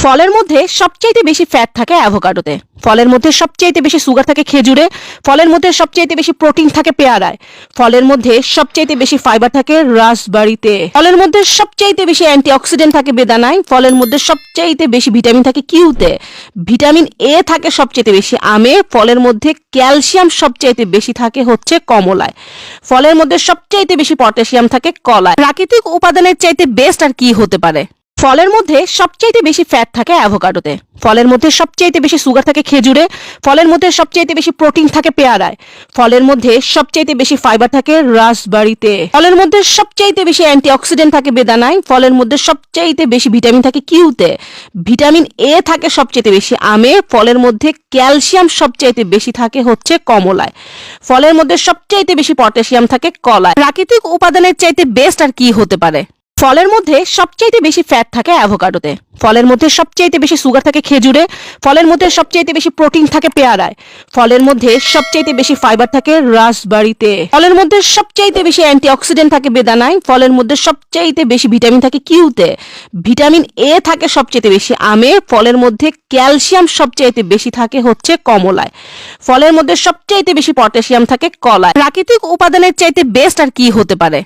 ফলের মধ্যে সবচাইতে বেশি ফ্যাট থাকে অ্যাভোকাডোতে। ফলের মধ্যে সবচাইতে বেশি সুগার থাকে খেজুরে। ফলের মধ্যে সবচাইতে বেশি প্রোটিন থাকে পেয়ারায়। ফলের মধ্যে সবচাইতে বেশি ফাইবার থাকে রাসবেরিতে। ফলের মধ্যে সবচাইতে বেশি অ্যান্টিঅক্সিডেন্ট থাকে বেদানায়। ফলের মধ্যে সবচাইতে বেশি ভিটামিন থাকে কিউতে। ভিটামিন এ থাকে সবচাইতে বেশি আমে। ফলের মধ্যে ক্যালসিয়াম সবচাইতে বেশি থাকে হচ্ছে কমলায়। ফলের মধ্যে সবচাইতে বেশি পটাশিয়াম থাকে কলায়। প্রাকৃতিক উপাদানের চাইতে বেস্ট আর কি হতে পারে? ফলের মধ্যে সবচাইতে বেশি ফ্যাট থাকে অ্যাভোকাডোতে। ফলের মধ্যে সবচাইতে বেশি সুগার থাকে খেজুরে। ফলের মধ্যে সবচাইতে বেশি প্রোটিন থাকে পেয়ারায়। ফলের মধ্যে সবচাইতে বেশি ফাইবার থাকে রাসবেরিতে। ফলের মধ্যে সবচাইতে বেশি অ্যান্টিঅক্সিডেন্ট থাকে বেদানায়। ফলের মধ্যে সবচাইতে বেশি ভিটামিন থাকে কিউতে। ভিটামিন এ থাকে সবচাইতে বেশি আমে। ফলের মধ্যে ক্যালসিয়াম সবচাইতে বেশি থাকে হচ্ছে কমলায়। ফলের মধ্যে সবচাইতে বেশি পটাশিয়াম থাকে কলায়। প্রাকৃতিক উপাদানের চাইতে বেস্ট আর কি হতে পারে? ফলের মধ্যে সবচাইতে বেশি ফ্যাট থাকে অ্যাভোকাডোতে। ফলের মধ্যে সবচাইতে বেশি সুগার থাকে খেজুরে। ফলের মধ্যে সবচাইতে বেশি প্রোটিন থাকে পেয়ারায়। ফলের মধ্যে সবচাইতে বেশি ফাইবার থাকে রাসবেরিতে। ফলের মধ্যে সবচাইতে বেশি অ্যান্টিঅক্সিডেন্ট থাকে বেদানায়। ফলের মধ্যে সবচাইতে বেশি ভিটামিন থাকে কিউতে। ভিটামিন এ থাকে সবচাইতে বেশি আমে। ফলের মধ্যে ক্যালসিয়াম সবচাইতে বেশি থাকে হচ্ছে কমলায়। ফলের মধ্যে সবচাইতে বেশি পটাশিয়াম থাকে কলায়। প্রাকৃতিক উপাদানের চাইতে বেস্ট আর কি হতে পারে?